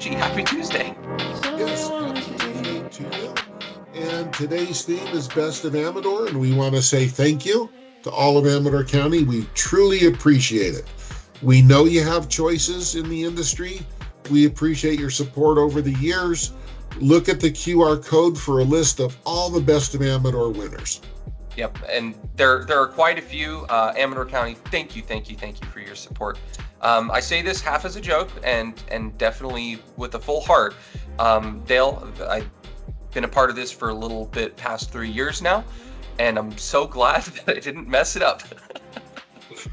Gee, happy Tuesday. Yes, happy Tuesday to you. And today's theme is Best of Amador, and we want to say thank you to all of Amador County. We truly appreciate it. We know you have choices in the industry. We appreciate your support over the years. Look at the QR code for a list of all the Best of Amador winners. Yep, and there are quite a few. Amador County, thank you for your support. I say this half as a joke and definitely with a full heart. Dale, I've been a part of this for a little bit past 3 years now, and I'm so glad that I didn't mess it up.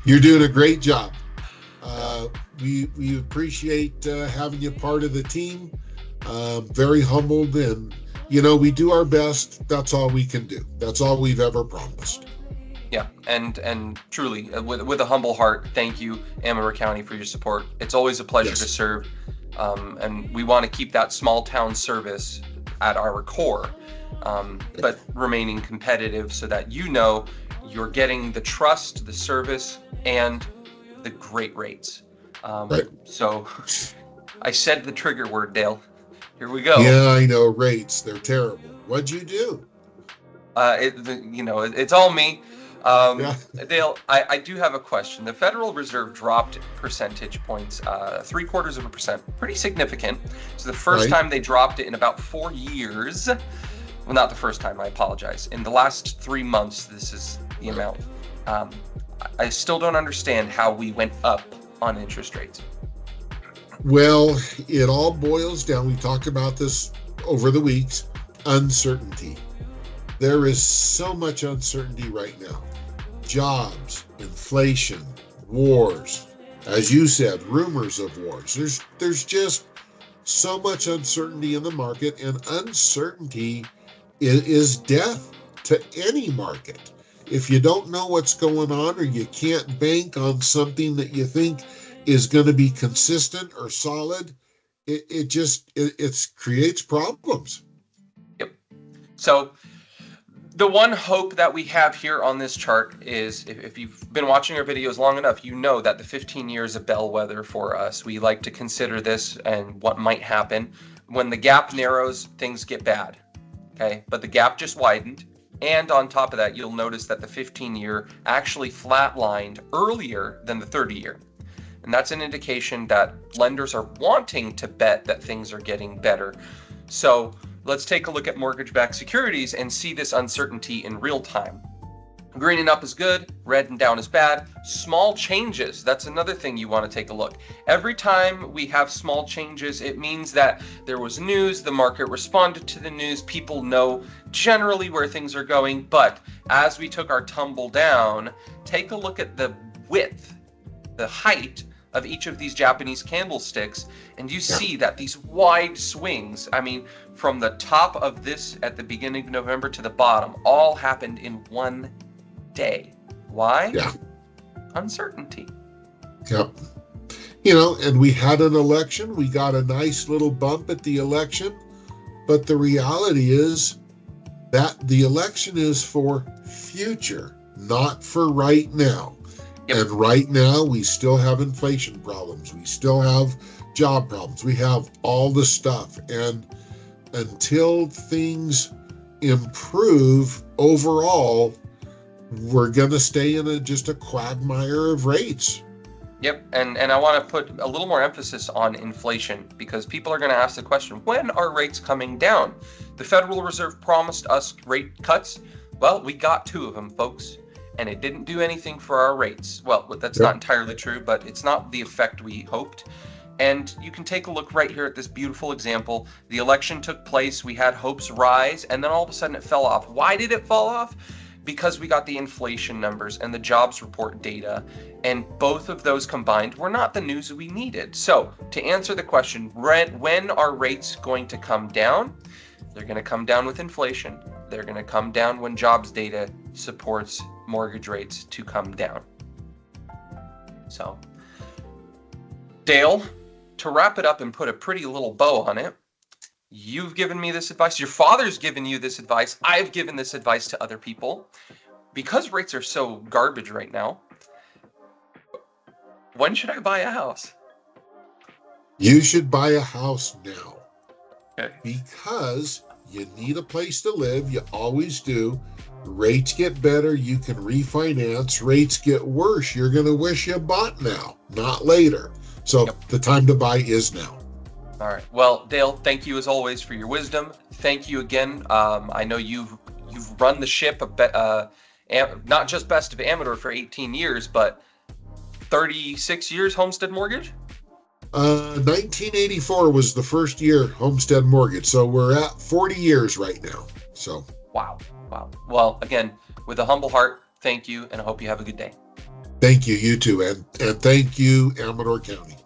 You're doing a great job. We appreciate having you part of the team. Very humbled, and we do our best. That's all we can do. That's all we've ever promised. Yeah, and truly, with a humble heart, thank you, Amador County, for your support. It's always a pleasure to serve, and we want to keep that small town service at our core, but remaining competitive so that you're getting the trust, the service, and the great rates. Right. So I said the trigger word, Dale. Here we go. Yeah, I know, rates. They're terrible. What'd you do? It's all me. Yeah. Dale, I do have a question. The Federal Reserve dropped percentage points, 0.75%, pretty significant. It's the first time they dropped it in about 4 years. Well, not the first time, I apologize. In the last 3 months, this is the amount. I still don't understand how we went up on interest rates. Well, it all boils down, we talked about this over the weeks, uncertainty. There is so much uncertainty right now. Jobs, inflation, wars, as you said, rumors of wars. There's just so much uncertainty in the market, and uncertainty is death to any market. If you don't know what's going on, or you can't bank on something that you think is going to be consistent or solid, it creates problems. Yep. So the one hope that we have here on this chart is, if you've been watching our videos long enough, you know that the 15 years of bellwether for us. We like to consider this and what might happen. When the gap narrows, things get bad. Okay, but the gap just widened. And on top of that, you'll notice that the 15-year actually flatlined earlier than the 30-year. And that's an indication that lenders are wanting to bet that things are getting better. So let's take a look at mortgage-backed securities and see this uncertainty in real time. Green and up is good, red and down is bad. Small changes, that's another thing you want to take a look. Every time we have small changes, it means that there was news, the market responded to the news, people know generally where things are going. But as we took our tumble down, take a look at the width, the height of each of these Japanese candlesticks, and you see that these wide swings, from the top of this at the beginning of November to the bottom, all happened in one day. Why? Yeah. Uncertainty. Yep. And we had an election. We got a nice little bump at the election. But the reality is that the election is for future, not for right now. Yep. And right now, we still have inflation problems. We still have job problems. We have all the stuff. And until things improve overall, we're going to stay in just a quagmire of rates. Yep, and I want to put a little more emphasis on inflation, because people are going to ask the question, when are rates coming down? The Federal Reserve promised us rate cuts. Well, we got 2 of them, folks, and it didn't do anything for our rates. Well, that's not entirely true, but it's not the effect we hoped. And you can take a look right here at this beautiful example. The election took place, we had hopes rise, and then all of a sudden it fell off. Why did it fall off? Because we got the inflation numbers and the jobs report data, and both of those combined were not the news we needed. So to answer the question, when are rates going to come down? They're going to come down with inflation. They're going to come down when jobs data supports mortgage rates to come down. So, Dale, to wrap it up and put a pretty little bow on it, you've given me this advice. Your father's given you this advice. I've given this advice to other people. Because rates are so garbage right now, when should I buy a house? You should buy a house now. Okay. Because you need a place to live. You always do. Rates get better. You can refinance. Rates get worse. You're going to wish you bought now, not later. So the time to buy is now. All right. Well, Dale, thank you as always for your wisdom. Thank you again. I know you've run the ship not just Best of Amador for 18 years, but 36 years Homestead Mortgage. 1984 was the first year Homestead Mortgage, so we're at 40 years right now. So wow. Well, again, with a humble heart, thank you, and I hope you have a good day. Thank you, you too, and thank you, Amador County.